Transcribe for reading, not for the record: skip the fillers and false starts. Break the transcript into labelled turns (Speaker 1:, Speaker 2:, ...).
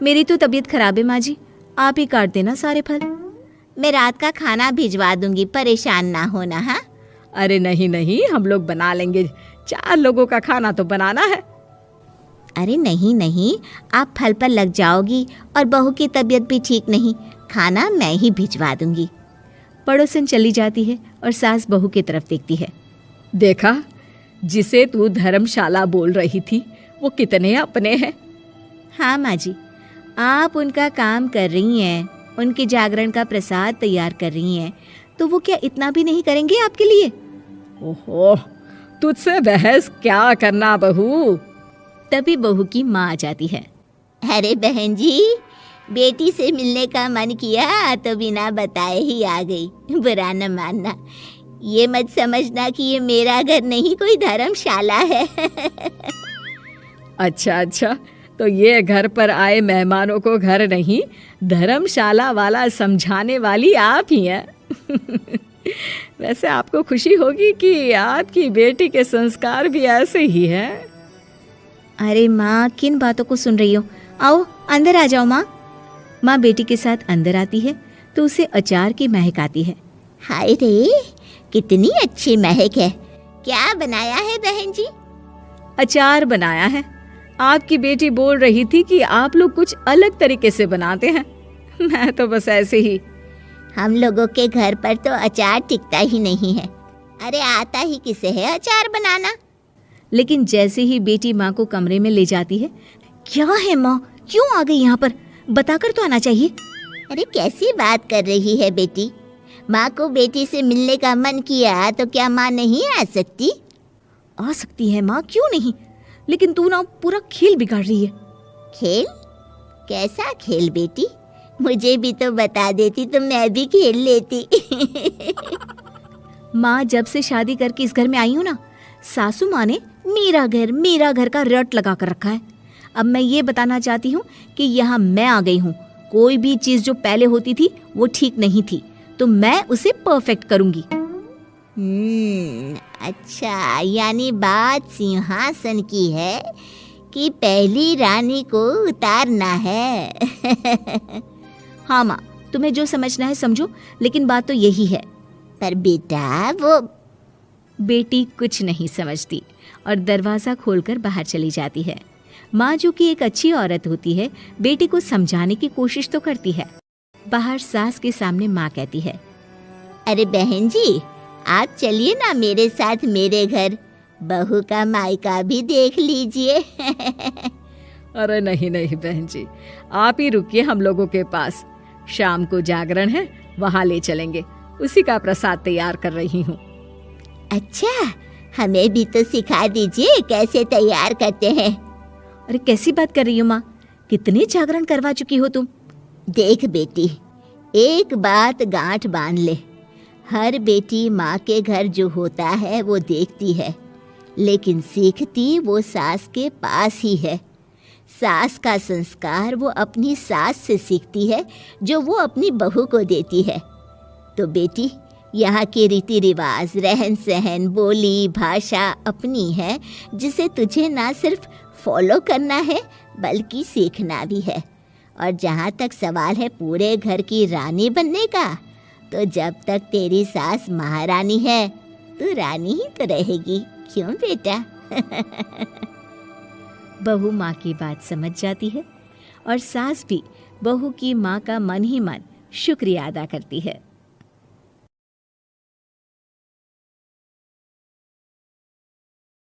Speaker 1: मेरी तो तबीयत खराब है माँ जी, आप ही काट देना सारे फल।
Speaker 2: मैं रात का खाना भिजवा दूंगी, परेशान ना होना। हाँ
Speaker 3: अरे नहीं नहीं, हम लोग बना लेंगे, 4 लोगों का खाना तो बनाना है।
Speaker 2: अरे नहीं नहीं, आप फल पर लग जाओगी और बहू की तबीयत भी ठीक नहीं, खाना मैं ही भिजवा दूंगी।
Speaker 1: पड़ोसन चली जाती है और सास बहू की तरफ देखती है।
Speaker 3: देखा, जिसे तू धर्मशाला बोल रही थी वो कितने अपने हैं।
Speaker 1: हाँ माँ जी, आप उनका काम कर रही हैं, उनके जागरण का प्रसाद तैयार कर रही हैं, तो वो क्या इतना भी नहीं करेंगे आपके लिए?
Speaker 3: ओहो, तुझसे बहस क्या करना बहू।
Speaker 1: तभी बहू की माँ आ जाती है।
Speaker 2: अरे बहन जी, बेटी से मिलने का मन किया तो बिना बताए ही आ गई, बुरा न मानना। ये मत समझना कि ये मेरा घर नहीं, कोई धर्मशाला है।
Speaker 3: अच्छा अच्छा, तो ये घर पर आए मेहमानों को घर नहीं, धर्मशाला वाला समझाने वाली आप ही हैं। वैसे आपको खुशी होगी कि आपकी बेटी के संस्कार भी ऐसे ही हैं।
Speaker 1: अरे माँ, किन बातों को सुन रही हो? आओ अंदर आ जाओ माँ। माँ बेटी के साथ अंदर आती है तो उसे अचार की महक आती है।
Speaker 2: हाय रे, कितनी अच्छी महक है। क्या बनाया है बहन जी?
Speaker 3: अचार बनाया है। आपकी बेटी बोल रही थी कि आप लोग कुछ अलग तरीके से बनाते हैं। मैं तो बस ऐसे ही।
Speaker 2: हम लोगों के घर पर तो अचार टिकता ही नहीं है। अरे आता ही किसे है अचार बनाना।
Speaker 1: लेकिन जैसे ही बेटी माँ को कमरे में ले जाती है, क्या है माँ, क्यों आ गई यहाँ पर? बताकर तो आना चाहिए।
Speaker 2: अरे कैसी बात कर रही है बेटी? माँ को बेटी से मिलने का मन किया तो क्या माँ नहीं आ सकती?
Speaker 1: आ सकती है माँ, क्यों नहीं, लेकिन तू ना पूरा खेल बिगाड़ रही है।
Speaker 2: खेल? कैसा खेल बेटी? मुझे भी तो बता देती तो मैं भी खेल लेती।
Speaker 1: माँ, जब से शादी करके इस घर में आई हूँ ना, सासू माँ ने मेरा घर का रट लगा कर रखा है। अब मैं ये बताना चाहती हूँ कि यहाँ मैं आ गई हूँ। कोई भी चीज़ जो पहले होती थी वो ठीक नहीं थी, तो मैं उसे परफेक्ट करूँगी।
Speaker 2: अच्छा, यानी बात सिंहासन की है कि पहली रानी को उतारना है।
Speaker 1: हाँ माँ, तुम्हें जो समझना है समझो, लेकिन बात तो यही है।
Speaker 2: पर बेटा वो
Speaker 1: बेटी कुछ नहीं समझती और दरवाज़ा खोलकर बाहर चली जाती है। माँ, जो कि एक अच्छी औरत होती है, बेटी को समझाने की कोशिश तो करती है। बाहर सास के सामने माँ कहती है,
Speaker 2: अरे बहन जी, आप चलिए ना मेरे साथ मेरे घर, बहू का मायका भी देख लीजिए।
Speaker 3: अरे नहीं नहीं बहन जी, आप ही रुकिए हम लोगों के पास। शाम को जागरण है, वहाँ ले चलेंगे, उसी का प्रसाद तैयार कर रही हूँ।
Speaker 2: अच्छा, हमें भी तो सिखा दीजिए कैसे तैयार करते हैं।
Speaker 1: अरे कैसी बात कर रही हो माँ, कितने जागरण करवा चुकी हो तुम?
Speaker 2: देख बेटी, एक बात गांठ बांध ले, हर बेटी माँ के घर जो होता है वो देखती है, लेकिन सीखती वो सास के पास ही है। सास का संस्कार वो अपनी सास से सीखती है, जो वो अपनी बहू को देती है। तो बेटी, यहाँ के रीति रिवाज, रहन सहन, बोली भाषा अपनी है, जिसे तुझे ना सिर्फ फॉलो करना है बल्कि सीखना भी है। और जहाँ तक सवाल है पूरे घर की रानी बनने का, तो जब तक तेरी सास महारानी है, तू रानी ही तो रहेगी। क्यों बेटा?
Speaker 1: बहू माँ की बात समझ जाती है और सास भी बहू की माँ का मन ही मन शुक्रिया अदा करती है।